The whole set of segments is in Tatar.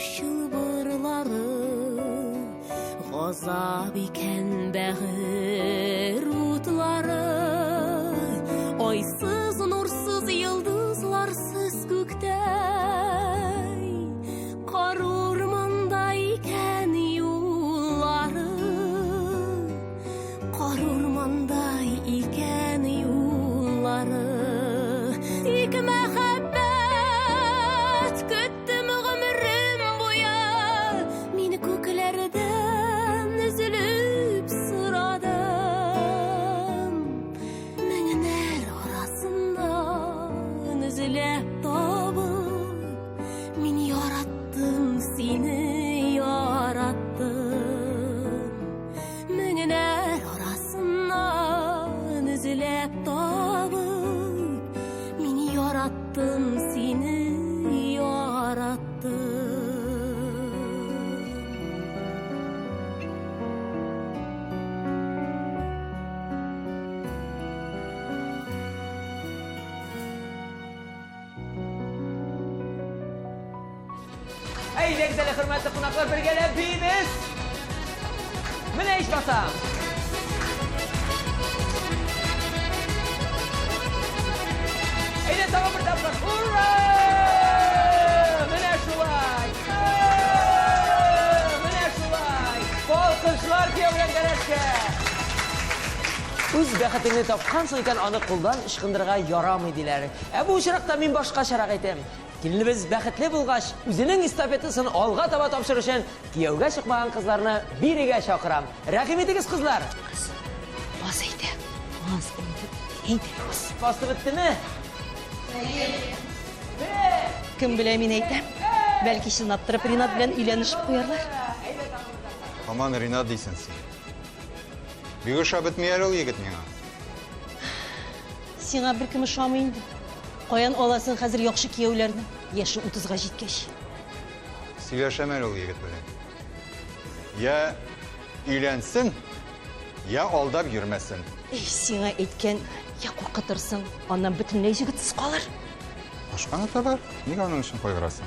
шылбырлары, ғазап икен бәғір утлары, айсыз, нурсыз, йылдызларсыз көктәй, қар урманда икен юллары, қар урманда икен юллары. Ике мәхәббәт көттім ғұмырым буя, мені көкләрдән үзіліп сұрадым. Меңнәр арасыннан үзілеп табып, мин яраттым, сені яраттым. Меңнәр арасыннан үзілеп табып, мин яраттым, сені яраттым. Ey güzel hürmetli konaklar birgele biyimiz. Mine iş basam. Eyde tamam bir taplar. Hurra! Mine şulay. Mine şulay. Balkınçlar kiyevren gereşke. Üz bəxətini tapqansın ekan anı quldan ışqındırığa yaramıydılar. Bu uçuraqda min başqa şaraq etim. Gelinimiz bəxətli bulğaş, üzünün istafetisini alğa taba tapşırışın kiyevga çıkmayan kızlarını biriga şaqiram. Rəqim ediniz kızlar. Kız, bas eydi. Bas eydi. Bastı bitti mi? Kim bile min eytem? Belki şınattırıp Rinat bilen uylanışıp koyarlar. Aman Rinat deysen sen. Bir uşa bitmeyer ol yigit mena. Sina bir kim uşamayındı. Koyan olasın hazır yokşu kiyevlerini. Yaşı 30'ga jitkeş. Söyleşemer ol yigit böyle. Ya ilensin, ya aldap yürümesin. Sina etken ya korkutırsın. Ondan bütün ne jigitiz kalır. Başka ne var? Niye onun için koyurasın?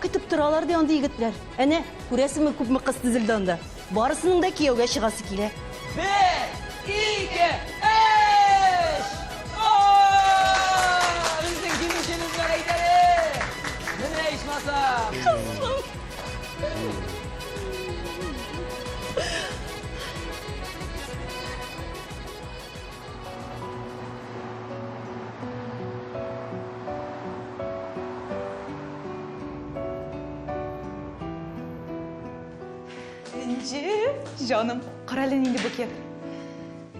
Kütüp duralar diye onda yigitler. Ene, kuresin mi kup mu kız dizildi onda. Barısının da kiyevge şıgası kile. 1, 2, 3. Bizim gümüşünüz var eyderi. Mine iş masam. Canım, qaralın indi buket.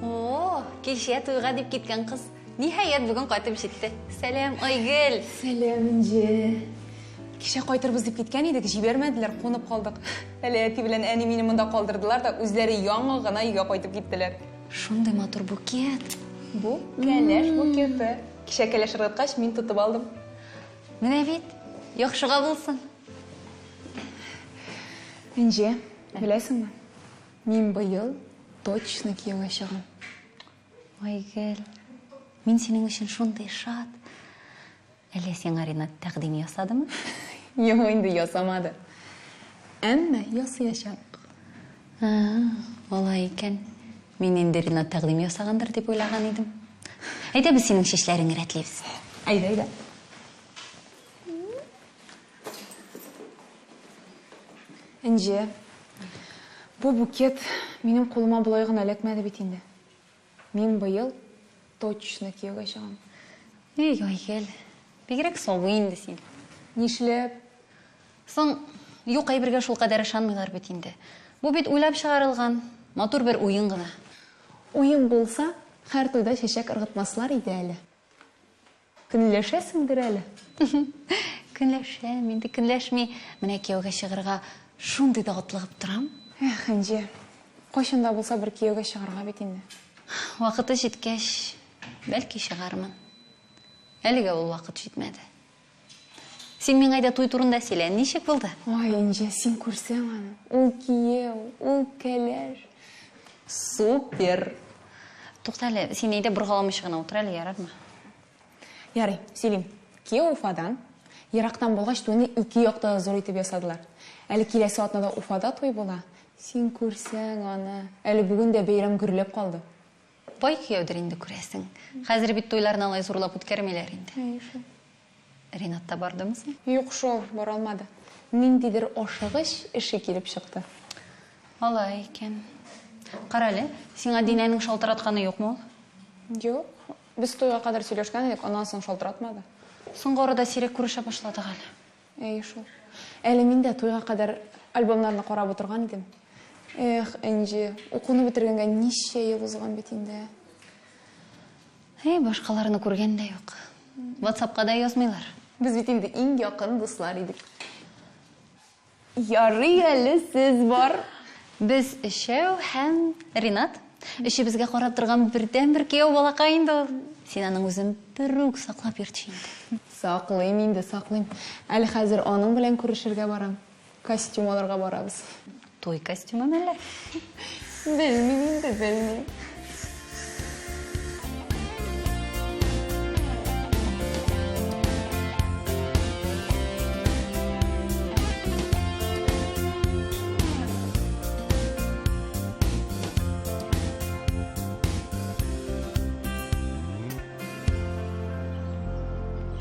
Oo, kişiye tuyga dip gitken kız. Nihayet bugün qaytып жетті. Selam Aygül. Selam ince. Kişe qaytırбыз dip gitken edik, jibermediler, qo'nib qoldik. Әле bilen әни meni munda qoldirdilar da o'zlari яңа гына үйгө qaytып gittiler. Шундай матур букет. Bu кәләш букеты. Кичә кәләш ырыткач мин тотып алдым. Менә бит, яхшыга булсын. Инже, беләсеңме? Мин быел точно кияүгә чыгам. Aygül, мин синең өчен шундай шат. Әле сиңа Ринат тәкъдим ясадымы? Юк, инде ясамады. Әмма ясыячак. Алай икән. Мин инде Ринат тәкъдим ясагандыр дип уйлаган идем. Әйдә без синең чәчләреңне рәтлибез. Әйдә. Инже, bu bukет минем қолыма бұлай ғына эләкмәде бит инде. Мин быел точно кияүгә чыгам. Эй, Aygül, бигрәк сабый инде син. Нишләп? Соң, юк әйбергә шул кадәр ышанмыйлар бит инде. Бу бит уйлап чыгарылган матур бер уен гына. Уен булса, һәр туйда чәчәк ыргытмаслар иде әле. Көнләшәсеңдер әле. Көнләшәм, инде көнләшми, менә кияүгә чыгарга шундый да атлыгып торам. Инже, кайчанда булса бер кияүгә чыгарга бит инде. Вакыты җиткәч, бәлки чыгармын. Әлегә ул вакыт җитмәде. Син миңа да туй турында сөйлә, ничек булды? Ой, инже, син күрсәң аны. Ул кияү, ул кәләш. Супер. Тукта әле, син әйдә боргаламыйча гына утыр әле, ярармы? Ярый, сөйлим. Кияү Уфадан, Ерақтан болғаш туйны 2 яқта зор итеп ясадылар. Әлі келесі атнада Уфада той бола. Сен көрсең аны. Әлі бүгін де бейрам гүрлеп қалды. Бай күйеудір инде күресің. Хәзір бит тойларын алай зурлап үткәрмеләр инде. Ринатта бардымысың? Юқ шол, бара алмады. Ниндидер ашығыш іші келіп шықты. Алай екен. Қаралы, сиңа Динәнің шалтыратқаны yok mu? Жоқ. Біз тойға қадар сөйлешкен едік, онан соң шалтыратмады. Соңғы орада сирек күрешә башладық әлі. Шол. Әлі мен де тойға қадар альбомларына қарап отырған едім. Інже, оқуны бітіргенге неше ел ұзған бет енді. Башқаларыны көрген де жоқ. WhatsAppқа да язмайлар. Біз бет енді ең яқын достар едік. Ярый әлі сіз бар. Біз үшеу һәм Ринат. Үші бізге қарап тұрған бірден-бір күйеу балақай енді ол. Сен аның өзін бір үк сақлап ертші енді. Сақлайым енді, сақлайым. Әлі қазір оның білен көрішерге барам. Костюм аларға барабыз. Той костюмы мәлі? Білмейм енді, білмейм.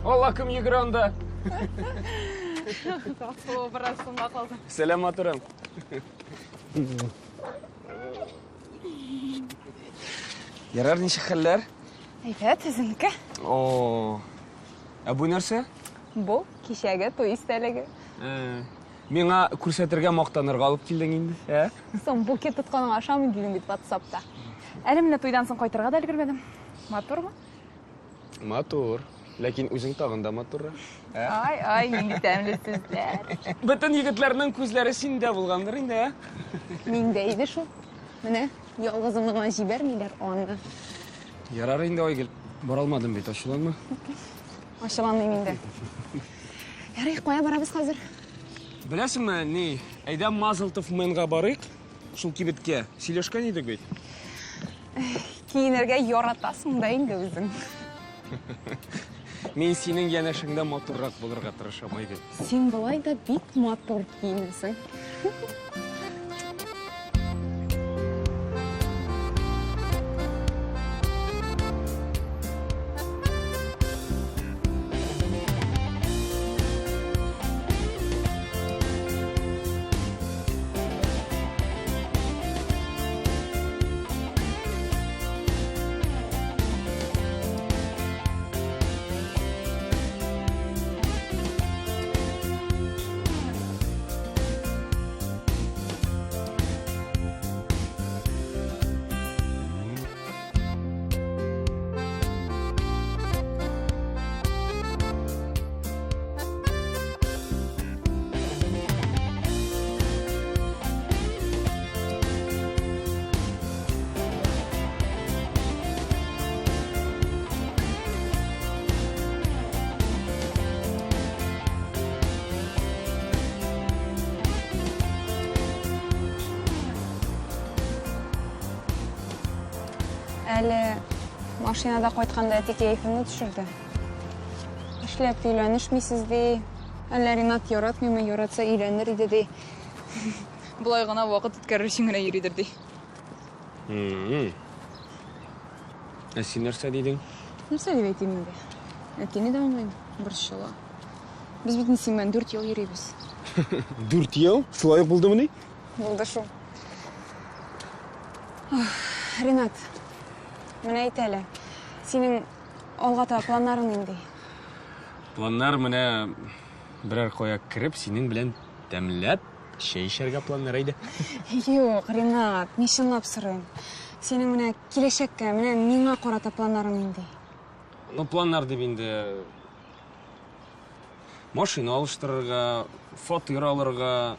Алла кім егіранда? Сәлем атырым. Ярар неше хәлләр? Әйфәт, үзіңкі? Бұл нәрсе? Бұл кешегі той істәлігі. Меңа күрсәтергә мақтанырға алып келдің енді, Сон букет тұтқаның ашамын дейін бет WhatsAppта. Әлі мені тойдан соң қайтырға да үлгірмедім. Матур ма? Матур. Ләкин үзің тағында матур. Ай, неңді тәмлі сөздер. Бүтін егітлерінің көзлері сенде болғандыр енді, Мен де еді шо. Міне, ялғызымдығына жібермейлер оны. Ярар енді ойгел. Бар алмадым бет, ашыланма? Ашыланмайм енді. Ярай, қоя барабыз қазір. Білесің ме, не? Әйда Мазылтов менға барық, шул кибетке сөйлешкен едік бет. Кейінерге яратасың да енді өзің. Мен сенің янашыңда матуррақ болырға тырышам, Айгүл. Сен былай да бит матур киінесің. Әлі машинада қойтқанда әте кейфімді түшірді. Ішлеп үйленішмейсіз де, әлі Ринат яратмайма, яратса үйленір еді де. Бұлай ғана вақыт өткәрір шыңына еридір де. Сен нәрсе дейдің? Нәрсе деп әйтейін де? Әткені де алмайым, бір жылы. Біз бетін сенмен 4 ел ерейбіз. 4 ел? Шулай болды мұны? Болды шу. Ринат, мені айт әлі. Сенің олғата планларың енді? Планлар міне бірер қоя кіріп, сенің білен дәміләп, шей ішерге планлар айды. Йоқ, Ринат, не шынлап сырың. Сенің міне келешекке, міне меңа қората планларың енді? Ну, планлар деп енді машина алыштырырға, фатир алырға,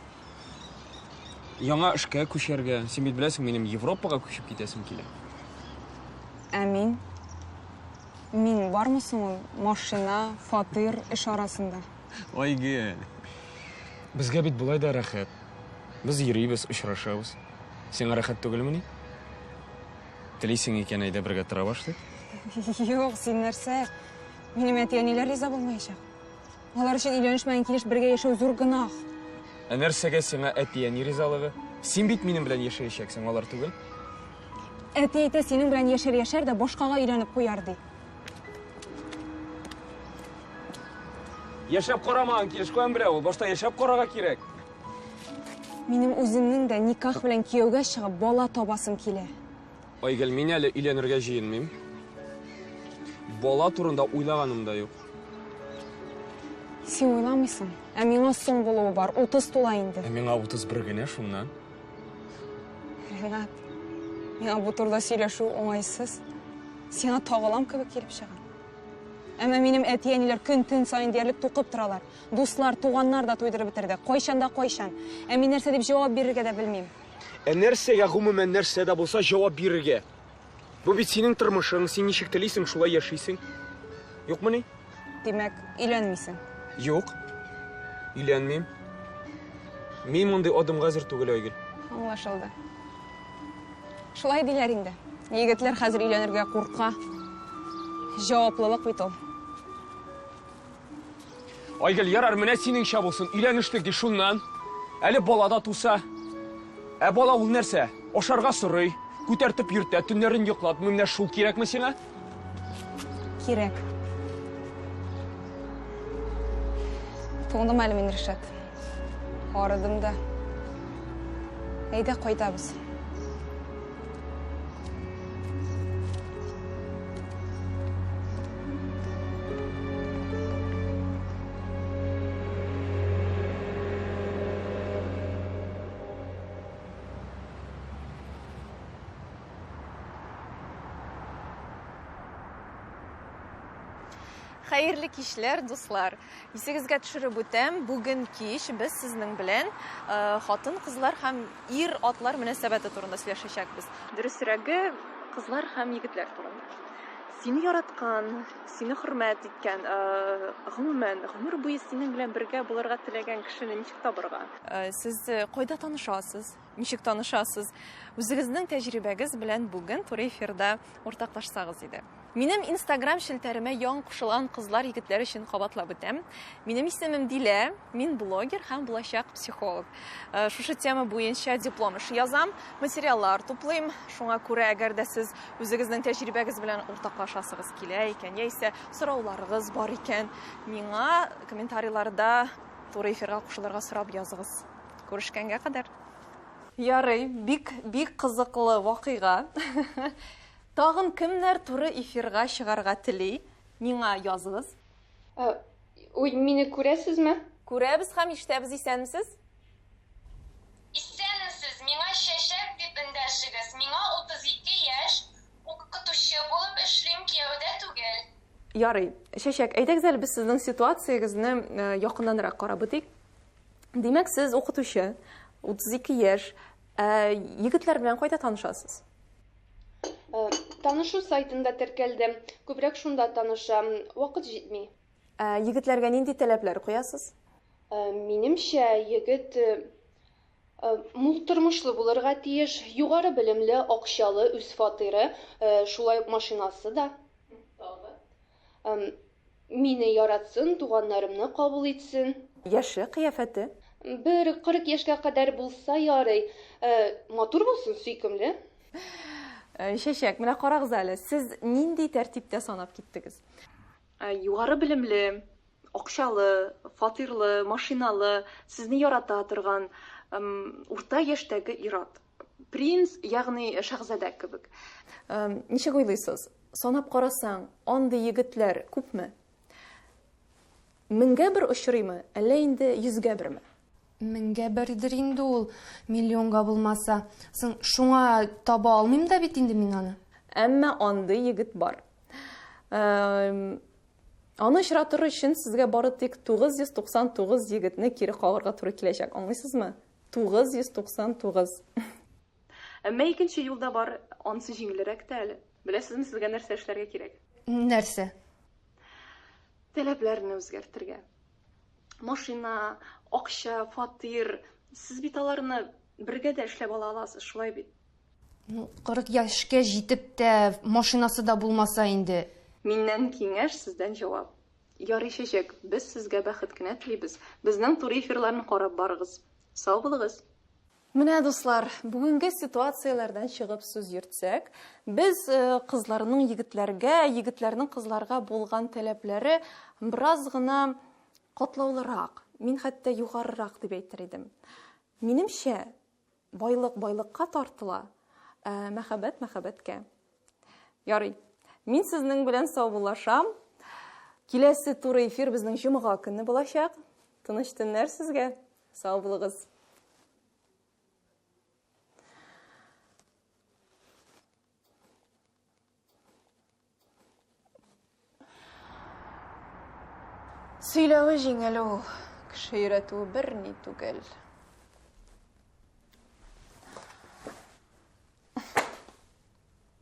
яңа ішке көшерге. Сен бет білесің, менің Европаға көшіп кетесім келе. Әмин. Мен бармысың машина, фатир, іш арасында? Ойге. Бізге бит бұлай да рахат. Біз ерейбіз, ұшырашабыз. Сен рахат түгілі мұны? Тілейсің екен айда бірге тұра башты? Йоқ, сен нәрсе. Менің әтегенелер риза болмайшақ. Алар өчен өйләнеш менән килеш бергә яшәү зур гынах. Нәрсәгә сиңа әтияни ризалыгы? Син бит минем белән яшәячәксең, алар түгел. Әти әйтә, синең белән яшәр дә башкага өйләнеп куяр ди. Яшәп карамаган килеш куян берәү, башта яшәп карарга кирәк. Минем үземнең дә никах белән кияүгә чыгып бала табасым килә. Айгөл, мин әле өйләнергә җыенмыйм. Бала турында уйлаганым да юк. Син уйламыйсың, ә миңа соң булуы бар, 30 тула инде. Ә миңа 31 генә шуннан. Ринат, миңа бу турда сөйләшү уңайсыз. Сиңа тагылам кебек килеп чыга. Әмма минем әти-әниләр көн-төн сайын диярлек тукып торалар. Дуслар, туганнар да туйдырып бетерде. Кайчан да кайчан. Ә мин нәрсә дип җавап бирергә дә белмим. Ә нәрсәгә гомумән нәрсә дә булса җавап бирергә? Бу бит синең тормышың, син ничек телисең, шулай яшисең. Юкмыни? Димәк, өйләнмисең. Юк. Өйләнмим. Мин мондай адымга хәзер түгел, Айгөл. Аңлашылды. Шулай диләр инде. Егетләр хәзер өйләнергә курка. Җаваплылык бит ул. Айгөл, ярар, менә синеңчә булсын, өйләнештек ди шуннан. Әле балада туса. Ә бала ул нәрсә? Ашарга сорый, күтәртеп йөртә, төннәрен йоклатмый, менә шул кирәкме сиңа? Кирәк. Туңдым әле мин, Ришат. Арыдым да. Әйдә кайтабыз. Хәерле кичләр, дуслар. Исегезгә төшереп үтәм, бүген кич без сезнең белән хатын-кызлар һәм ир-атлар мөнәсәбәте турында сөйләшәчәкбез. Дөресрәге, кызлар һәм егетләр турында. Сине яраткан, сине хөрмәт иткән, гомумән гомер буе синең белән бергә булырга теләгән кешене ничек табырга? Сез кайда танышасыз? Ничек танышасыз? Үзегезнең тәҗрибәгез белән бүген туры эфирда уртаклашсагыз иде. Минем Instagram шелтәремә яң кушылган кызлар, егетләр өчен кабатлап үтәм. Минем исемем Дилә, мин блогер һәм булачак психолог. Шушы тема буенча диплом эш язам, материаллар туплыйм. Шуңа күрә, әгәр дә сез үзегезнең тәҗрибәгез белән уртаклашасыгыз килә икән, яисә сорауларыгыз бар икән, миңа комментарийларда туры эфирга кушылырга сорап языгыз. Күрешкәнгә кадәр. Ярый, бик кызыклы вакыйга. Тагын кемнәр туры эфирга чыгарга тели? Миңа языгыз. Ой, мине күрәсезме? Күрәбез һәм ишетәбез, исәнмесез? Исәнсез, миңа Шәшәк дип эндәшегез. Миңа 32 яшь, укытучы булып эшлим, кияүдә түгел. Ярый, Шәшәк, әйдәгез әле без сезнең ситуациягызны якыннанрак карап үтик. Димәк, сез укытучы, 32 яшь, егетләр белән кайда танышасыз? Танышу сайтында теркәлдем. Күбрәк шунда танышам. Вакыт җитми. Егетләргә нинди таләпләр куясыз? Минемчә, егет мул тормышлы булырга тиеш, югары белемле, акчалы, үз фатиры, шулай ук машинасы да. Мине яратсын, туганнарымны кабул итсен. Яше, кыяфәте? Бер 40 яшькә кадәр булса ярый. Матур булсын, сөйкемле. Шәшәк, менә карагыз әле, сез нинди тәртиптә санап киттегез? Югары белемле, акчалы, фатирлы, машиналы, сезне ярата торган, урта яшьтәге ир-ат. Принц, ягъни шаһзадә кебек. Ничек уйлыйсыз? Санап карасаң, андый егетләр күпме? 1000-гә бер очрыймы, әллә инде 100-гә берме? 1000-гә бердер инде ул, миллионга булмаса. Шуңа таба алмыйм да бит инде мин аны. Әмма андый егет бар. Аны очратыр өчен сезгә бары тик 999 егетне кире кагырга туры киләчәк. Аңлыйсызмы? 999. Әмма икенче юлда бар, анысы җиңелрәк тә әле. Беләсезме, сезгә нәрсә эшләргә кирәк? Нәрсә? Таләпләрне үзгәртергә. Машина, акча, фатир, сез бит аларны бергә дә эшләп ала аласыз, шулай бит. 40 яшькә җитеп тә машинасы да булмаса инде. Миннән киңәш, сездән җавап. Ярый шешек, без сезгә бәхет кенә телибез. Безнең тур эфирларны карап барыгыз. Сау булыгыз. Менә дуслар, бүгенге ситуацияләрдән чыгып сүз йөртсәк, без кызларның егетләргә, егетләрнең кызларга булган таләпләре бераз гына катлаулырак. Мин хәтта югарырак дип әйтер идем. Минемчә, байлык байлыкка тартыла, мәхәббәт мәхәббәткә. Ярый. Мин сезнең белән саубуллашам. Киләсе тур эфир безнең җомга көнне булачак. Тыныч төннәр сезгә. Сау булыгыз. Сөйләве җиңел ул, кеше өйрәтүе берни түгел.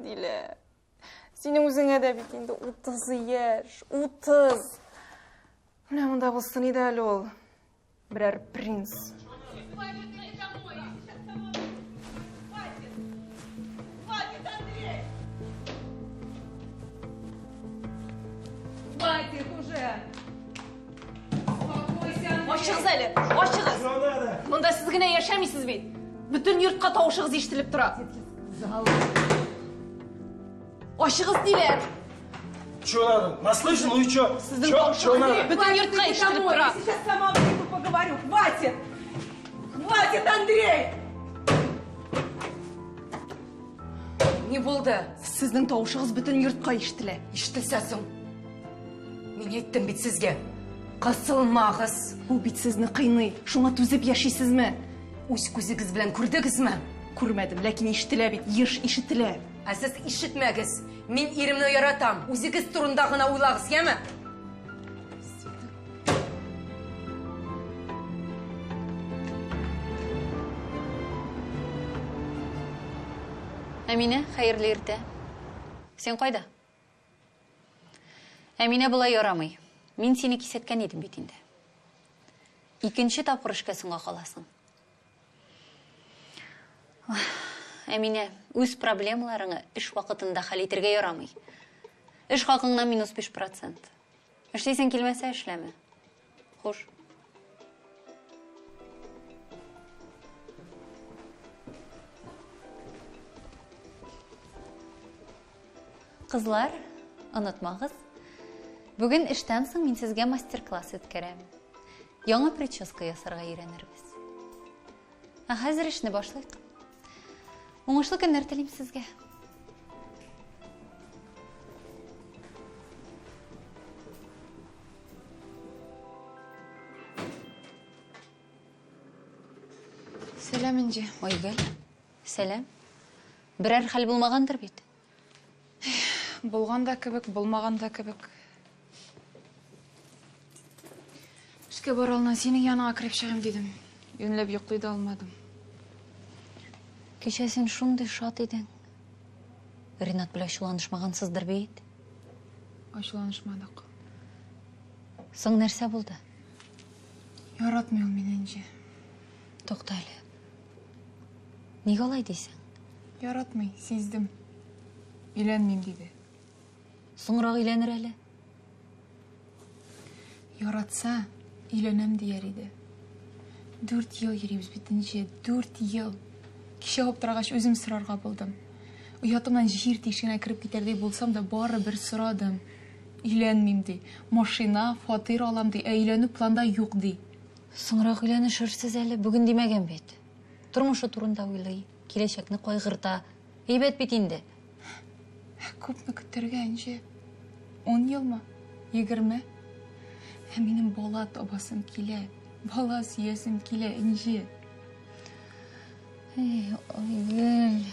Дилә, синең үзеңә дә бит инде 30 яшь, 30. Менә монда булсын иде әле ул. Берәр принц. Ачыгыз әле, ачыгыз. Монда сез генә яшәмисез бит. Бүтән йортка тавышыгыз ишетелеп тора. Ачыгыз диләр. Чё надо? Наслышан? Ну и чё? Чё надо? Бүтән йортка ишетелеп тора. Сейчас сама выйду, поговорю. Хватит! Хватит, Андрей! Ни булды? Сезнең тавышыгыз бүтән йортка ишетелә. Ишетелсә соң. Мин әйттем бит сезгә. Кысылмагыз. Бу бит сезне кыйный. Шуңа түзеп яшисезме? Үз күзегез белән күрдегезме? Күрмәдем, ләкин ишетелә бит, еш ишетелә. Ә сез ишетмәгез. Мин иремне яратам. Үзегез турында гына уйлагыз, яме? Әминә, хәерле иртә. Сен кайда? Әминә булай ярамый. Мин сине кисәткән идем бит инде. Икенче тапкыр эшкә соңга каласың. Әминә, үз проблемаларыңны эш вакытында хәл итәргә ярамый. Эш хакыңнан -5%. Эшлисең килмәсә эшләмә. Хуш. Кызлар, онытмагыз. Бүген эштән соң мин сезгә мастер-класс үткәрәм. Яңа прическа ясарга өйрәнербез. Хәзер эшне башлыйк. Уңышлы көннәр телим сезгә. Сәлам инде. Ойгөл. Сәлам. Берәр хәл булмагандыр бит. Булган да кебек, булмаган да кебек. Эшкә бара алмадым, синең яныңа кирип чыгам дидем. Юнләп йоклый да алмадым. Кичә син шундый шат идең. Ринат белән шуланышмагансыздыр бит. Ачуланышмадык. Соң нәрсә булды? Яратмый ул мине инде. Тукта әле. Нигә алай дисең? Яратмый, сиздем. Өйләнмим диде. Соңрак өйләнер әле. Яратса, өйләнәм дияр иде. 4 ел йөрибез бит инде, 4 ел. Кичә аптырагач үзем сорарга булдым. Уятымнан җир тишегенә кирип китәрдәй булсам да бары бер сорадым. Өйләнмим ди. Машина, фатир алам ди, өйләнү планда юк ди. Соңрак өйләнешерсез әле, бүген димәгән бит. Тормышы турында уйлый, киләчәкне кайгырта. Әйбәт бит инде. Күпме көтәргә инде? 10 елмы? 20? Минем бала табасым килә. Бала сөясем килә инде. Ойгөл.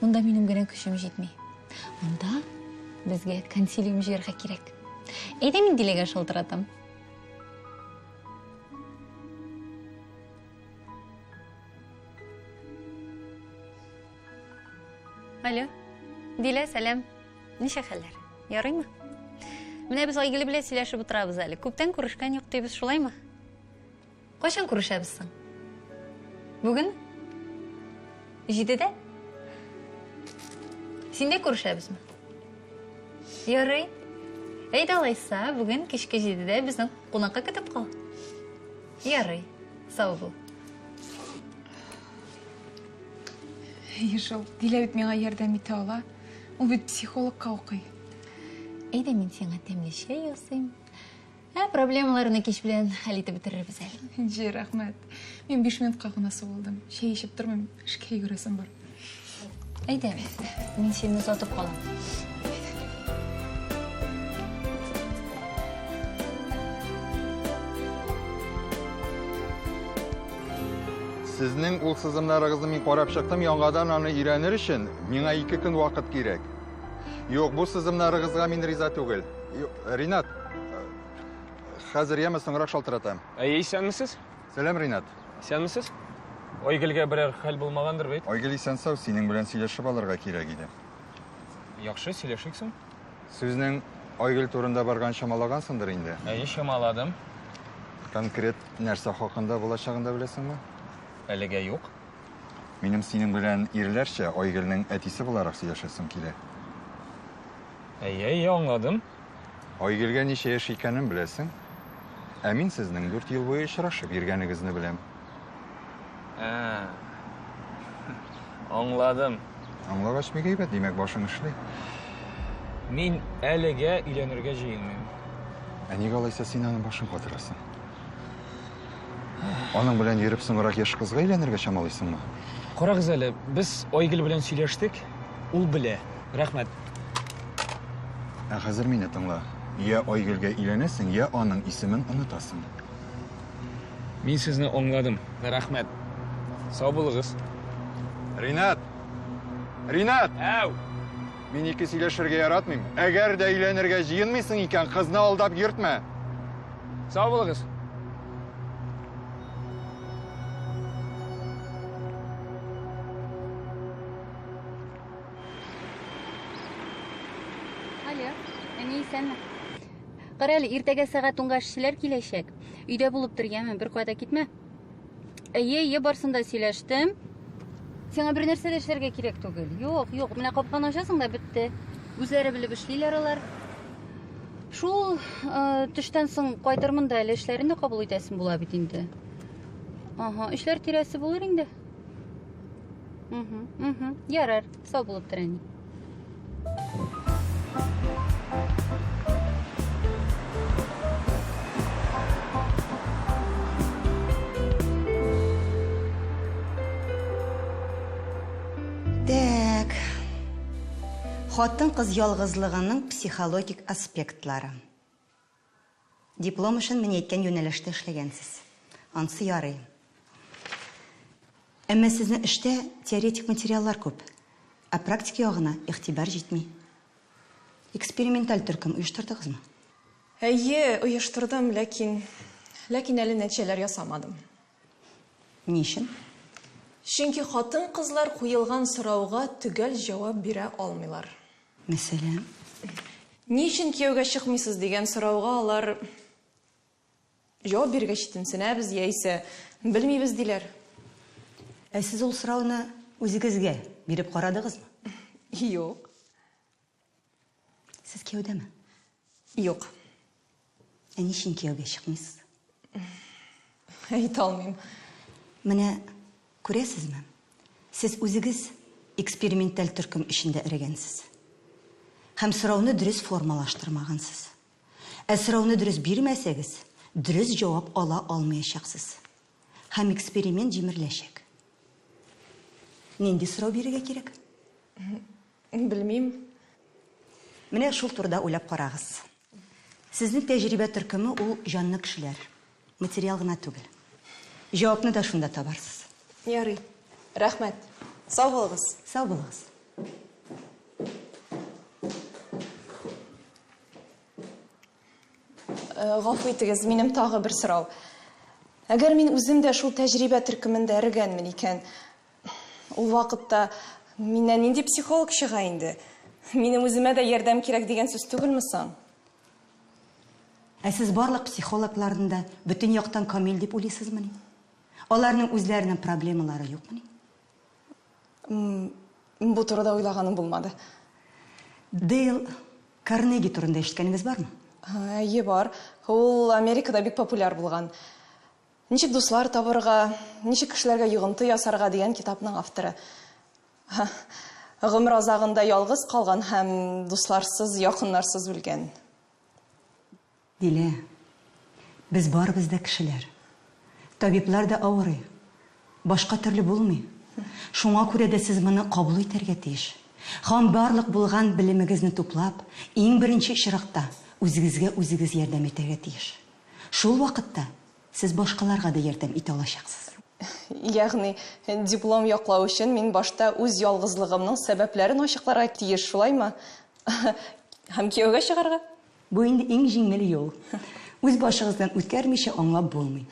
Монда минем генә көчем җитми. Монда безгә консилиум җыярга кирәк. Әйдә мин диләгә шалтыратам. Алло, Дилә, сәлам. Ничә хәлләр? Ярыймы? Менә без Айгөл белән сөйләшеп утырабыз әле. Күптән күрешкән юк дибез, шулаймы? Кайчан күрешәбез соң? Бүген? 7-дә? Синдә күрешәбезме? Ярый. Әйдә алайса, бүген кичке 7-дә безнең кунакка көтеп кал. Ярый. Сау бул. Ешыл, Дилә бит миңа ярдәм итә ала. Ул бит психологка укый. Әйдә мин сиңа тәмле чәй ясыйм. Проблемаларны кич белән хәл итеп бетерербез әле. Җи, рәхмәт. Мин 5 минутка гына булдым. Чәй эчеп тормыйм, эшкә йөгерәсем бар. Әйдә, мин сине озатып калам. Сезнең ул сызымнарыгызны мин карап чыктым, яңадан аны өйрәнер өчен миңа 2 көн вакыт кирәк. Юк, бу сызымнарыгызга мин риза түгел. Ринат, хәзер яме соңрак шалтыратам. Исәнмесез? Сәлам, Ринат. Исәнмесез? Айгөлгә берәр хәл булмагандыр бит? Айгөл исән сау, синең белән сөйләшеп алырга кирәк иде. Яхшы, сөйләшиксең. Сүзнең Айгөл турында барган чамалагансыңдыр инде. Чамаладым. Конкрет нәрсә хакында булачагында беләсеңме? Әлегә юк. Минем синең белән ирләрчә Айгөлнең әтисе буларак сөйләшәсем килә. Аңладым. Айгөлгә ничә яшь икәнен беләсең? Ә мин сезнең 4 ел буе очрашып йөргәнегезне беләм. Аңладым. Аңлагач бик әйбәт, димәк башың эшли. Мин әлегә өйләнергә җыенмыйм. Ә нигә алайса син аның башын катырасың? Аның белән йөреп соңрак яшь кызга өйләнергә чамалыйсыңмы? Карагыз әле, без Айгөл белән сөйләштек. Ул белә. Рәхмәт. Ә хәзер мине тыңла. Я Айгөлгә өйләнәсең, я аның исемен онытасың. Мин сезне аңладым. Рәхмәт. Сау булыгыз. Ринат! Ринат! Әу! Мин ике сөйләшергә яратмыйм. Әгәр дә өйләнергә җыенмыйсың икән, кызны алдап йөртмә. Сау булыгыз. Исәнме? Кара әле, иртәгә сәгать 10-га эшчеләр киләчәк. Өйдә булып тор, яме, бер кайда китмә. Әйе, барсында сөйләштем. Сиңа бер нәрсә дә эшләргә кирәк түгел. Юк, менә капканы ачасың да бетте. Үзләре белеп эшлиләр алар. Шул төштән соң кайтырмын да әле эшләрен дә кабул итәсем була бит инде. Эшләр тирәсе булыр инде. Ярар, сау булып тор әни. Так. Хатын-кыз ялгызлыгының психологик аспектлары. Диплом өчен мен әйткән юнәлештә эшләгәнсез. Ансы ярый. Әмма сезнең эштә теоретик материаллар күп, ә практик ягына игътибар җитми. Эксперименталь төркем оештырдыгызмы? Әйе, оештырдым, ләкин әле нәтиҗәләр ясамадым. Ни өчен? Чөнки хатын-кызлар куелган сорауга төгәл җавап бирә алмыйлар. Мәсәлән, Ни өчен кияүгә чыкмыйсыз дигән сорауга алар җавап бирергә читенсенәбез яисә белмибез диләр. Ә сез ул сорауны үзегезгә биреп карадыгызмы? Юк. Сез кияүдәме? Юк. Ә ни өчен кияүгә чыкмыйсыз? Әйтә алмыйм. Менә күрәсезме? Сез үзегез эксперименталь төркем эчендә эрегәнсез. Һәм сорауны дөрес формалаштырмагансыз. Ә сорауны дөрес бирмәсәгез, дөрес җавап ала алмаячаксыз. Һәм эксперимент җимерләшәк. Нинди сорау бирергә кирәк? Белмим. Менә шул турыда уйлап карагыз. Сезнең тәҗрибә төркеме ул җанлы кешеләр. Материал гына түгел. Җавапны да шунда табарсыз. Ярый. Рәхмәт. Сау булыгыз. Сау булыгыз. Гафу итегез, минем тагы бер сорау. Әгәр мин үзем дә шул тәҗрибә төркемендә эрегәнмен икән, ул вакытта миннән нинди психолог чыга инде? Минем үземә дә ярдәм кирәк дигән сүз түгелме соң? Ә сез барлык психологларны да бөтен яктан камил дип уйлыйсызмы? Аларның үзләренең проблемалары юкмы? Бу турыда уйлаганым булмады. Дейл Карнеги турында ишеткәнегез бармы? Әйе бар. Ул Америкада бик популяр булган. Ничек дуслар табырга, ничек кешеләргә йогынты ясарга дигән китапның авторы. Гомер азагында ялгыз калган һәм дусларсыз, якыннарсыз үлгән. Дилә, без барыбыз да кешеләр. Табиблар да авырый. Башка төрле булмый. Шуңа күрә дә сез моны кабул итәргә тиеш. Һәм барлык булган белемегезне туплап, иң беренче очракта үзегезгә үзегез ярдәм итәргә тиеш. Шул вакытта сез башкаларга да ярдәм итә алачаксыз. Ягъни, диплом яклау өчен мин башта үз ялгызлыгымның сәбәпләрен ачыкларга тиеш, шулаймы? Һәм кияүгә чыгарга? Бу инде иң җиңел юл. Үз башыгыздан үткәрмичә аңлап булмый.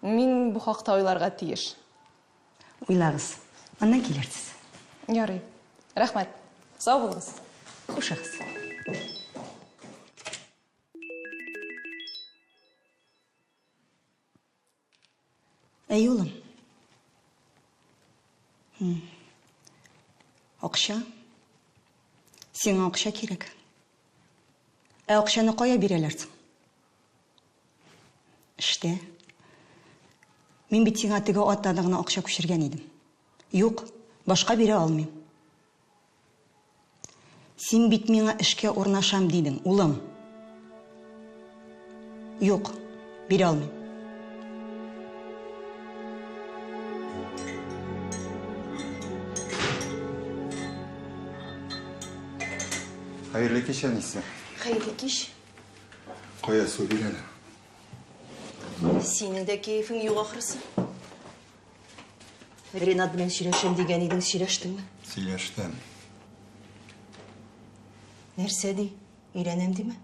Мин бу хакта уйларга тиеш. Уйлагыз, аннан килерсез. Ярый. Рәхмәт. Сау булыгыз. Хушыгыз. Әй улым. Акча. Сиңа акча кирәк. Акчаны кая бирәләр? Эштә. Мин бит сиңа теге атадан гына акча күчергән идем. Юк, башка бирә алмыйм. Син бит миңа эшкә урнашам дидең, улым. Юк, бирә алмыйм. Хәерле кич, Әнисе. Хәерле кич. Кая сөйләй әле? Синең дә кәефең юк ахрысы. Ренат белән сөйләшәм дигән идең, сөйләштеңме? Сөйләштем. Нәрсә ди? Өйрәнәм диме?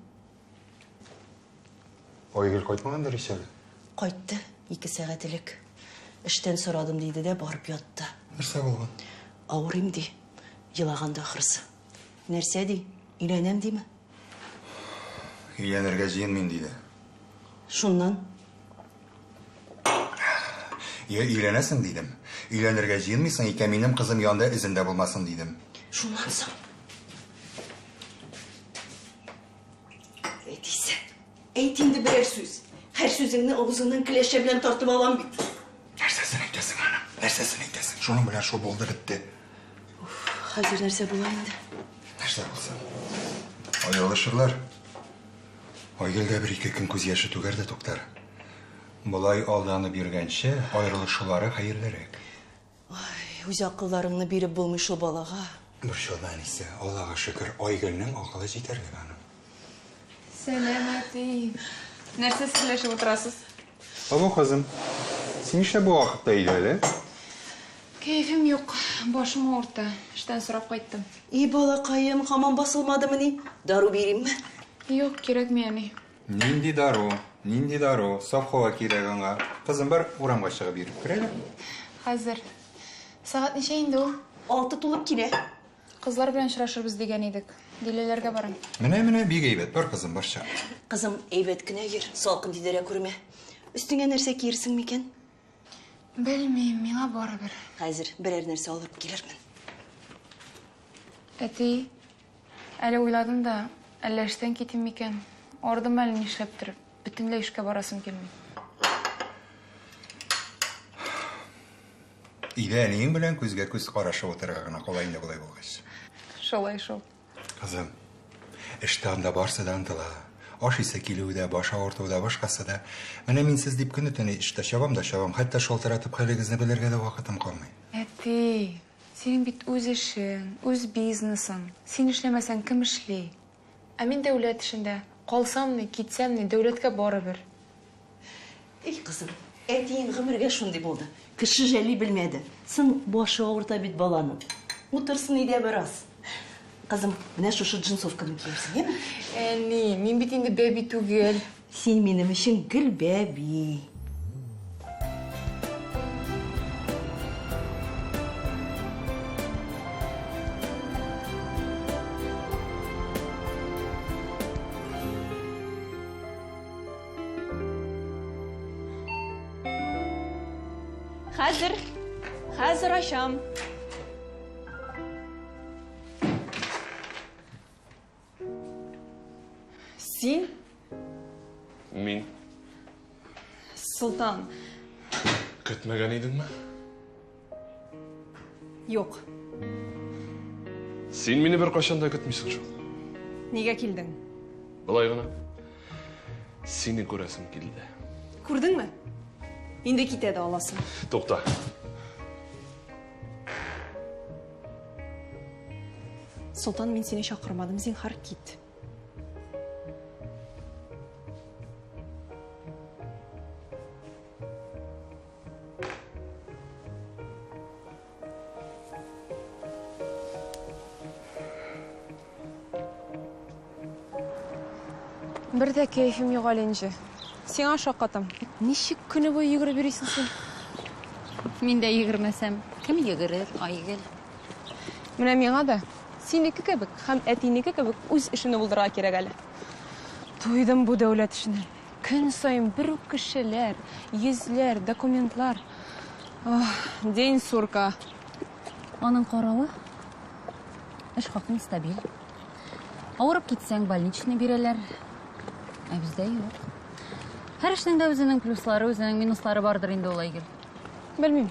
Айгөл кайтмагандыр ишәл. Кайтты, 2 сәгать элек. Эштән сорадым диде дә барып ятты. Нәрсә булган? Авырым ди. Елаганда ахрысы. Нәрсә ди? Өйрәнәм диме? Өйләнергә җыенмыйм диде. Шуннан Я өйләнәсең дидем. Өйләнергә җыенмыйсың икән, минем кызым янында эзендә булмасын дидем. шуннан соң. Әйтисә, әйт инде берәр сүз. Һәр сүзеңне авызыңнан киләшә белән тартып алам бит. Нәрсәсен әйтәсең, аным? Нәрсәсен әйтәсең? Шуның белән шул булды, бетте. Хәзер нәрсә була инде? Нәрсә булсын? Аялышырлар. Айгөлгә 1-2 көн күз яше түгәр дә туктар. Булай алданып йөргәнче, аерылышулары хәерлерәк. Үз акылларыңны биреп булмый шул балага. Борчылма, Әнисе. Аллага шөкер, Айгөлнең акылы җитәрлек аның. Сәлам, әти. Нәрсә сөйләшеп утырасыз? Алло, кызым. Син нишләп бу вакытта өйдә әле? Кәефем юк. Башым авырта. Эштән сорап кайттым. И балакаем, һаман басылмадымы ни? Дару биримме? Юк, кирәкми, әни. Нинди дару? Нинди дару? Саф һава кирәк аңа. Кызым, бар урамга чыгып йөреп керәләр. Хәзер. Сәгать ничә инде ул? 6 тулып килә. Кызлар белән очрашырбыз дигән идек. Диләләргә барам. Менә бик әйбәт, бар кызым, барча. Кызым, әйбәт кенә йөр, салкын тидерә күрмә. Өстеңә нәрсә киерсең микән? Белмим, миңа барыбер. Хәзер берәр нәрсә алып килермен. Әти, әле уйладым да, әллә эштән китим микән? Ардым әле нишләп торып, бөтенләй эшкә барасым килми. Өйдә әниең белән күзгә күз карашып утырырга гына кала инде булай булгач. Шулай шул. Кызым, эштә анда барсы да антыла. Аш исе килүдә, баш авыртуда, башкасы да. Менә мин сез дип көне-төне эштә чабам да чабам. Хәтта шалтыратып хәлегезне белергә дә вакытым калмый. Әти, синең бит үз эшең, үз бизнесың. Син эшләмәсәң кем эшли? Ә мин дәүләт эшендә. Калсамны, китсәмне, дәүләткә барыбер. Эй, кызым, әтиең гомергә шундый булды. Кеше жәли белмәде. Сын башы авырта бит баланың. Утырсын иде бераз. Кызым, менә шушы джинсовканы киерсең, әме? Әни, мин бит инде бәби түгел. Син минем өчен гел бәби. Хәзер ашам. Син? Мин. Султан. Көтмәгән идеңме? Юк. Син мине бер кашан да көтмисең шул. Нигә килдең? Былай гына. Сине күрәсем килде. Күрдеңме? Инде китә дә аласың. Тукта. Султан, мин сине чакырмадым, зинһар кит. Бер дә кәйфем юк әле инде. Сиңа шаккатым. Ничек көне буе йөгереп йөрисең син? Мин дә йөгермәсәм, кем йөгерер, Айгөл? Менә миңа да синеке кебек һәм әтинеке кебек үз эшене булдырырга кирәк әле. Туйдым бу дәүләт эшенә. Көн саен бер үк кешеләр, йөзләр, документлар. День сурка. Аның каравы, эш хакын стабиль. Авырып китсәң, больничный бирәләр. Ә бездә юк. Һәр эшнең дә үзенең плюслары, үзенең минуслары бардыр инде ул, Айгөл. Белмим.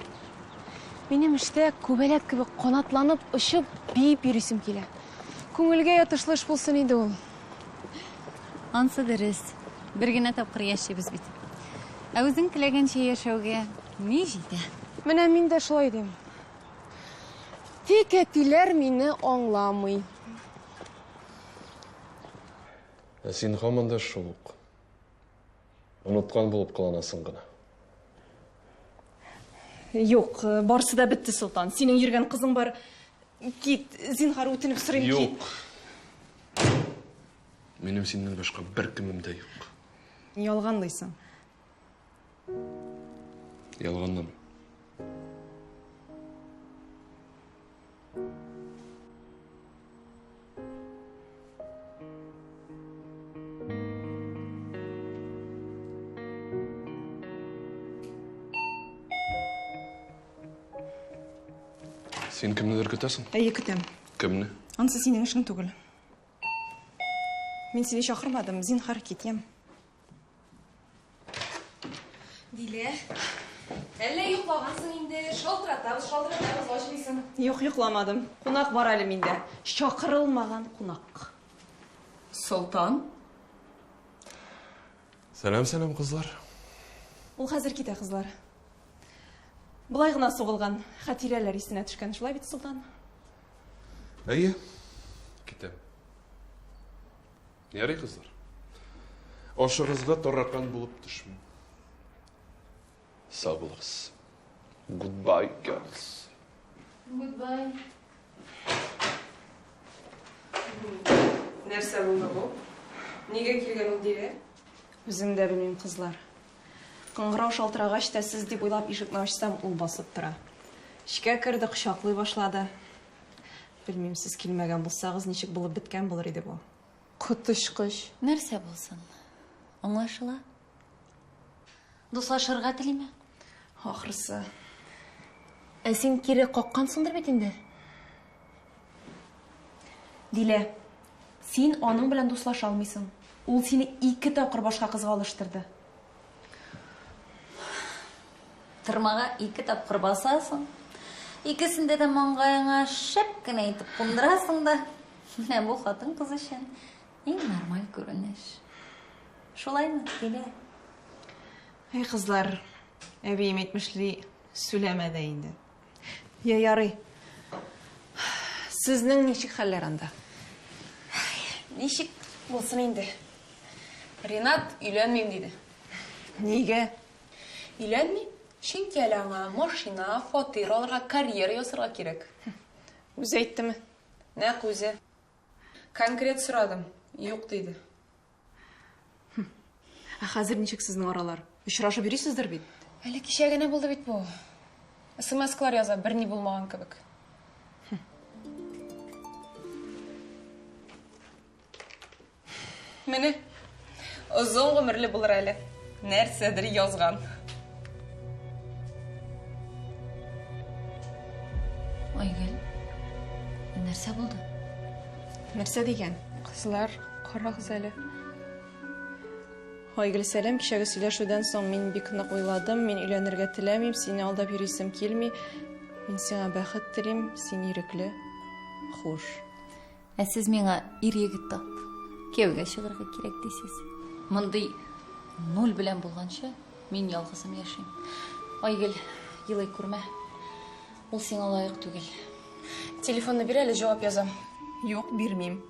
Минем эштә күбәләк кебек канатланып, очып, биеп йөрисем килә. Күңелгә ятышлы эш булсын иде ул. Ансы дөрес. Бер генә тапкыр яшибез бит. Ә үзең теләгәнчә яшәүгә ни җитә? Менә мин дә шулай дим. Тик әтиләр мине аңламый. Син һаман да шул ук. Оныткан булып каланасың гына. Юк, барсы да бетте, Султан. Синең йөргән кызың бар. Кит, зинһар үтенеп сорыйм, кит. Юк. Минем синнән башка бер кемем дә юк. Ялганлыйсың. Ялганнамы? Син кемнедер көтәсең? Әйе, көтәм. Кемне? Ансы синең эшең түгел. Мин сине чакырмадым, зинһар китем. Дилә, әллә йоклагансың инде? Шалтыратабыз, ачмыйсың. Юк, йокламадым. Кунак бар әле миндә. Чакырылмаган кунак. Султан? Сәлам, кызлар. Ул хәзер китә, кызлар. Былай гына сугылган хатирәләр исенә төшкән, шулай бит, Султан? Әйе, китәм. Ярый, кызлар. Ашыгызга таракан булып төшмим. Сау булыгыз. Goodbye, girls. Goodbye. Нәрсә булды бу? Нигә килгән ул Дилә? Үзем дә белмим, кызлар. Кыңгырау шалтырагач та сез дип уйлап ишекне ачсам, ул басып тора. Эчкә керде, кочаклый башлады. Белмим, сез килмәгән булсагыз, ничек булып биткән булыр иде бу? Котышкыч. Нәрсә булсын? Аңлашыла? Дуслашырга телиме? Ахрысы. Ә син кире каккансыңдыр бит инде? Дилә, син аның белән дуслаша алмыйсың. Ул сине 2 тапкыр башка кызга алыштырды. Тырмага 2 тапкыр басасың. Икесендә дә маңгаеңа шәп кенә итеп кундырасың да. Менә бу хатын кыз өчен иң нормаль күренеш. Шулаймы, Дилә? Эй, кызлар, әбием әйтмешли, сөйләмәдә инде. Я ярый. Сезнең ничек хәлләр анда? Ничек булсын инде? Ринат өйләнмим диде. Нигә? Өйләнми? Чөнки әле аңа машина, фатир алырга, карьера ясарга кирәк. Үзе әйттеме? Нәкъ үзе. Конкрет сорадым. Юк диде. Ә хәзер ничек сезнең аралар? Очрашып йөрисездер бит? Әле кичә генә булды бит бу. СМС-клар яза, берни булмаган кебек. Менә озын гомерле булыр әле. Нәрсәдер язган. Айгөл, нәрсә булды? Нәрсә дигән? Кызлар, карагыз әле. Айгөл, сәлем. Кичәге сөйләшүдән соң мин бик нык уйладым. Мин өйләнергә теләмим, сине алдап йөрисем килми. Мин сиңа бәхет телим, син ирекле, хуш. Ә сез миңа ир егет тап, кияүгә чыгарга кирәк дисез. Мондый нуль белән булганча, мин ялгызым яшим. Айгөл, елый күрмә. Ул сиңа лаек түгел. Телефонны бир әле, җавап язам. Юк, бирмим.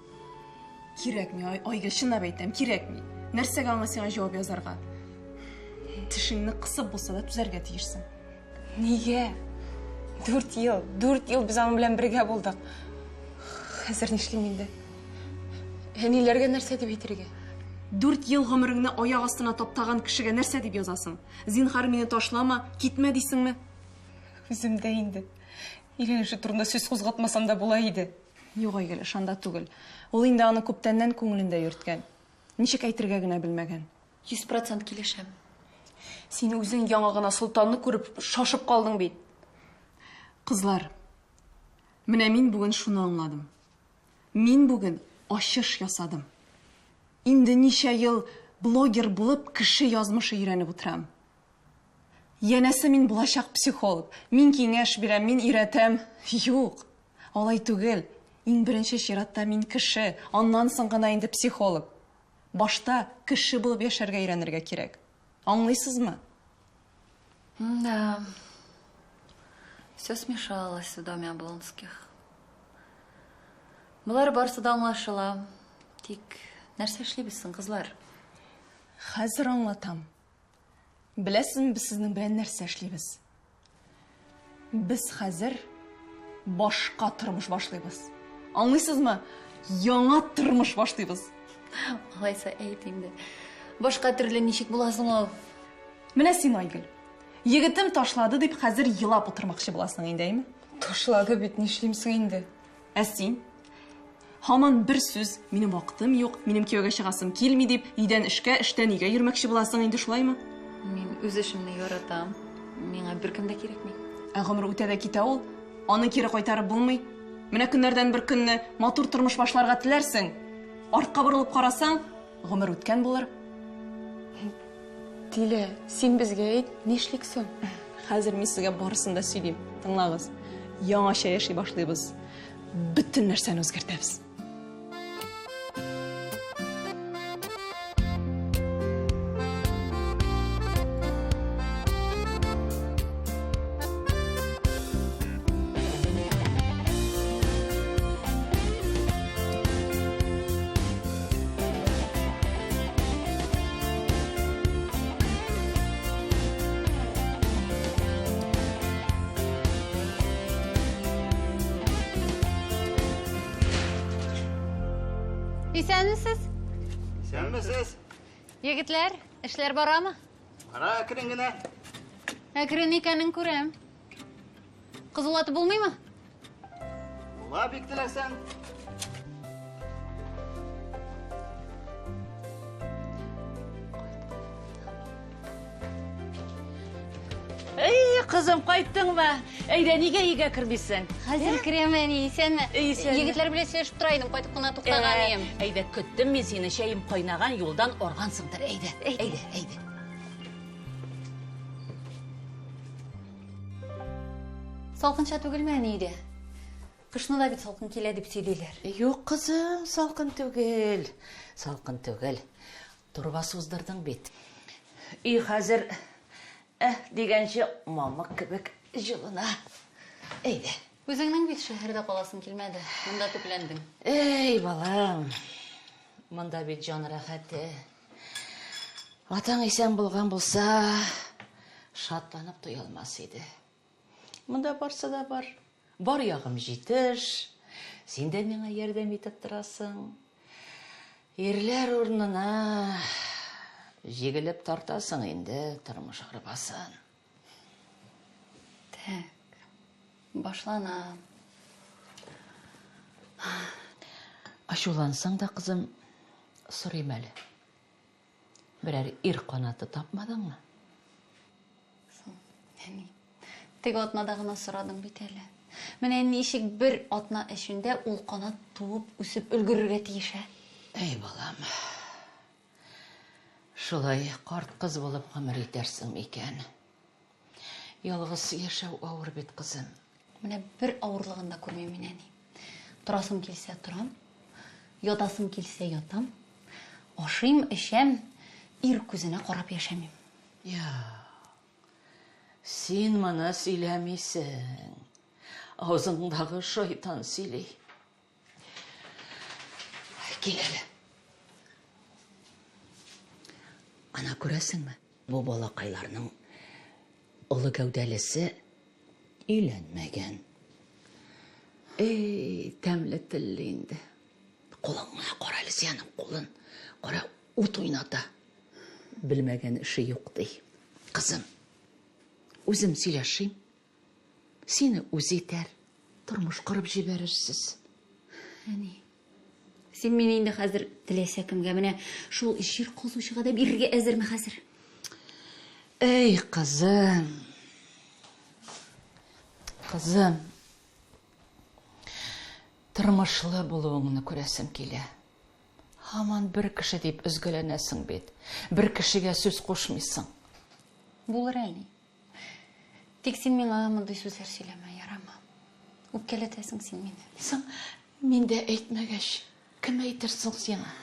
Кирәкми, Айгөл, чынлап әйтәм, кирәкми. Нәрсәгә аңа сиңа җавап язарга? Тешеңне кысып булса да түзәргә тиешсең. Нигә? 4 ел без аның белән бергә булдык. Хәзер нишлим инде? Әниләргә нәрсә дип әйтергә? 4 ел гомереңне аяк астына таптаган кешегә нәрсә дип язасың? Зинһар, мине ташлама, китмә дисеңме? Үземдә инде. Өйләнешү турында сүз кузгатмасам да була иде. Юк, Айгөл, ышанда түгел. Ул инде аны күптәннән күңелендә йөрткән. Ничек әйтергә генә белмәгән. 100% килешәм. Син үзең яңа гына солтанны күреп шашып калдың бит. Кызлар, менә мин бүген шуны аңладым. Мин бүген ачыш ясадым. Инде ничә ел блогер булып, кеше язмышы өйрәнеп утырам. Янәсе мин булачак психолог. Мин киңәш бирәм, мин өйрәтәм. Юк, алай түгел. Иң беренче чиратта мин кеше, аннан соң гына инде психолог. Башта кеше булып яшәргә өйрәнергә кирәк. Аңлыйсызмы? Да. Все смешалось в доме Облонских. Булар барсы да аңлашыла. Тик нәрсә эшлибез соң, кызлар? Хәзер аңлатам. Беләсезме, без сезнең белән нәрсә эшлибез? Без хәзер башка тормыш башлыйбыз. Аңлыйсызмы? Яңа тормыш башлыйбыз. Алайса әйт инде. Башка төрле ничек буласың ул? Менә син, Айгөл. Егетем ташлады дип хәзер елап утырмакчы буласың инде, әйме? Ташлады бит, нишлимсең инде? Ә син? Һаман бер сүз, минем вакытым юк, минем кияүгә чыгасым килми дип, өйдән эшкә, эштән өйгә йөрмәкче буласың инде, шулаймы? Мин үз эшемне яратам. Миңа беркем дә кирәкми. Ә гомер үтә дә китә ул. Аны кире кайтарып булмый. Менә көннәрдән бер көнне матур тормыш башларга теләрсең. Артка борылып карасаң, гомер үткән булыр. Дилә, син безгә әйт, нишлик соң? Хәзер мин сезгә барысын да сөйлим. Тыңлагыз. Яңача яши башлыйбыз. Бөтен нәрсәне үзгәртәбез. Исәнмесез? Исәнмесез? Егетләр, эшләр барамы? Бара, әкрен генә. Әкрен икәнен күрәм. Кызулатып булмыймы? Була бик теләсәң. Эй, кызым, кайттыңмы? Әйдә, нигә өйгә кермисең? Хәзер керәм, әни, исәнме? Егетләр белән сөйләшеп тора идем, кайтып кына туктаган идем. Әйдә, көттем мин сине, чәем кайнаган, юлдан органсыңдыр. Әйдә. Салкынча түгелме, әни, өйдә? Кышны да бит салкын килә дип сөйлиләр. Юк, кызым, салкын түгел. Салкын түгел. Турба суздырдың бит. Үй хәзер дигәнче мамык кебек җылына. Әйдә. Үзеңнең бит шәһәрдә каласың килмәде. Монда төпләндең. Эй, балам. Монда бит җан рәхәте. Атаң исән булган булса, шатланып туя алмас иде. Монда барса да бар. Бар ягым җитеш. Син дә миңа ярдәм итеп торасың. Ирләр урынына җигелеп тартасың инде тормыш арбасын. Так. Башлана. Ачулансаң да, кызым, сорыйм әле. Берәр ир канаты тапмадыңмы? Әни, теге атнада гына сорадым бит әле. Менә ничек бер атна эчендә ул канат туып үсеп өлгерергә тиеш. Эй, балам. Шулай карт кыз булып гомер итәрсең микән? Ялгыз яшәү авыр бит, кызым. Менә бер авырлыгын да күрмәйм мин әни. Торасым килсә торам, ятасым килсә ятам, ашыйм, эчәм, ир күзенә карап яшәмим. Син моны сөйләмисең. Авызыңдагы шайтан сөйли. Кил әле. Ана күрәсеңме? Бу балакайларның олы гәүдәлесе өйләнмәгән. Тәмле телле инде. Кулыңа кара әле синең кулын. Кара, ут уйната. Белмәгән эше юк ди. Кызым, үзем сөйләшим. Сине үз итәр, тормыш корып җибәрерсез. Әни, син мине инде хәзер теләсә кемгә менә шул җир казучыга да бирергә әзерме хәзер? Эй, кызым. Кызым. Тормышлы булуыңны күрәсем килә. Һаман бер кеше дип өзгәләнәсең бит. Бер кешегә сүз кушмыйсың. Булыр әни. Тик син миңа мондый сүзләр сөйләмә, ярама. Үпкәләтәсең син мине. Син мин дә әйтмәгәч, кем әйтерсең сиңа?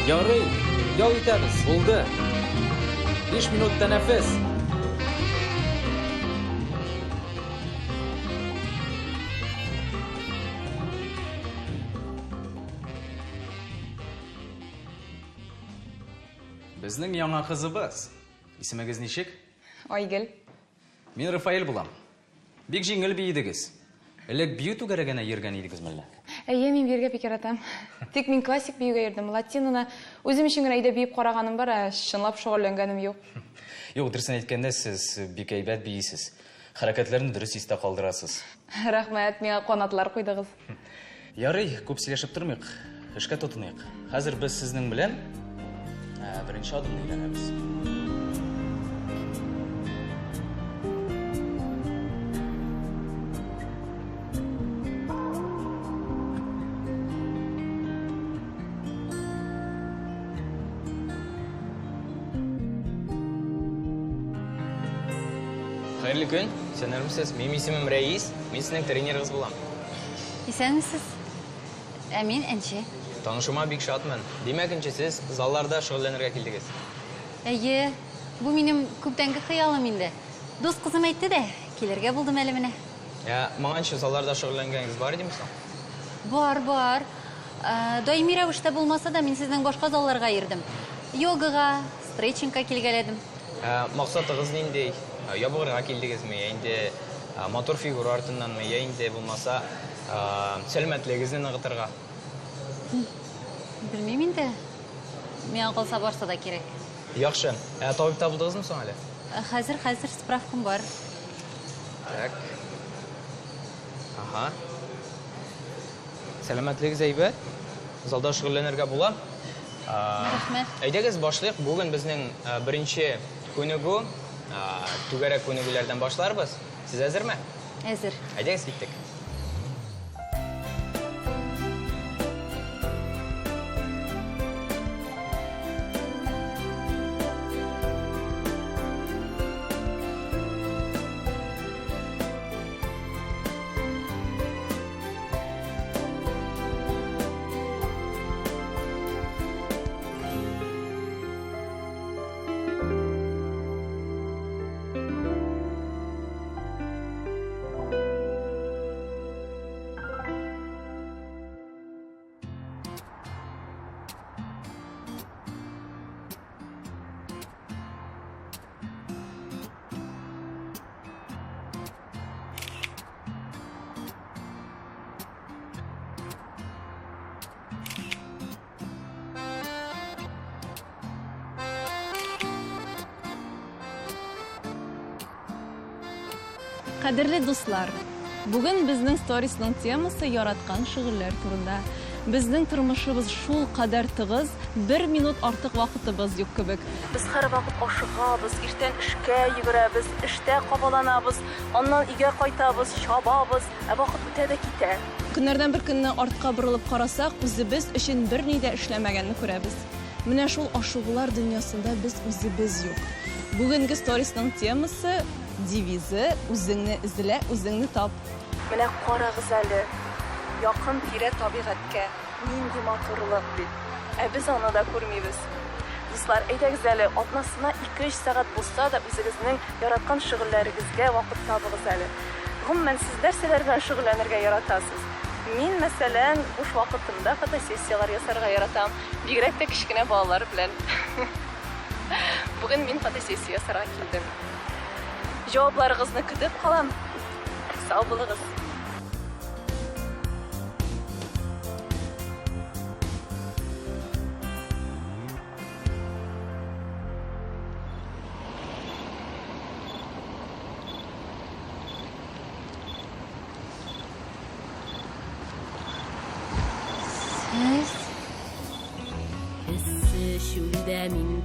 Ярый, ял итәбез, булды. 5 минут тәнәфес. Безнең яңа кызыбыз. Исемегез ничек? Айгөл. Мин Рафаэль булам. Бик җиңел биедегез. Элек бию түгәрәгенә йөргән идегез мәллә? Әйе, мин биергә бик яратам. Тик мин классик биюгә йөрдем. Латинаны үзем өчен генә әйдә биеп караганым бар, чынлап шөгыльләнгәнем юк. Юк, дөресен әйткәндә, сез бик әйбәт биисез. Хәрәкәтләрне дөрес истә калдырасыз. Рәхмәт, миңа канатлар куйдыгыз. Ярый, күп сөйләшеп тормыйк. Эшкә тотыныйк. Хәзер без сезнең белән беренче адымны өйрәнәбез. Хәерле көн. Сәнәрмесез, минем исемем Рәис. Мин сезнең тренерыгыз булам. Исәнмесез? Ә мин Әнче. Танышума бик шатмын. Димәк, сез залларда шөгыльләнергә килдегез. Әйе, бу минем күптәнге хыялым инде. Дус кызым әйтте дә, килергә булдым әле менә. Моңанчы залларда шөгыльләнгәнегез бар идеме? Бар. Даими рәвештә булмаса да мин сезнең башка залларга йөрдем. Йогага, стретчингка килгәләдем. Максатыгыз нинди? Ябыгырга килдегезме? Инде мотор фигура артыннанмы? Я инде булмаса сәламәтлегегезне ныгытырга? Белмим инде. Миңа калса барса да кирәк. Яхшы. Табип табылдыгызмы соң әле? Хәзер справкам бар. Так. Ага. Сәламәтлегегез әйбәт. Залда шөгыльләнергә була. Рәхмәт. Әйдәгез башлыйк. Бүген безнең беренче күнегү, түгәрәк күнегүләрдән башларбыз. Сез әзерме? Әзер. Әйдәгез киттек. Кадерле дуслар, бүген безнең сторисның темасы яраткан шөгыльләр турында. Безнең тормышыбыз шул кадәр тыгыз, 1 минут артык вакытыбыз юк кебек. Без һәр вакыт ашыгабыз, иртән эшкә йөгерәбез, эштә кабаланабыз, аннан өйгә кайтабыз, чабабыз, вакыт үтә дә китә. Көннәрдән бер көнне артка борылып карасак, үзебез өчен берни дә эшләмәгәнне күрәбез. Менә шул ашыгулар дөньясында без үзебез юк. Бүгенге сторисның темасы, девизы үзеңне эзлә, үзеңне тап. Менә карагыз әле. Якын тирә табигатькә, нинди матурлык бит. Без аны да күрмибез. Дуслар, әйдәгез әле, атнасына 2-3 сәгать булса да үзегезнең яраткан шөгыльләрегезгә вакыт табыгыз әле. Гомумән сез нәрсәләр белән шөгыльләнергә яратасыз? Мин, мәсәлән, буш вакытымда фотосессиялар ясарга яратам, бигрәк тә кичкенә балалар белән. Бүген мин фотосессия ясарга килдем. Җавапларыгызны көтеп калам. Сау булыгыз. Эссе шүлдә мин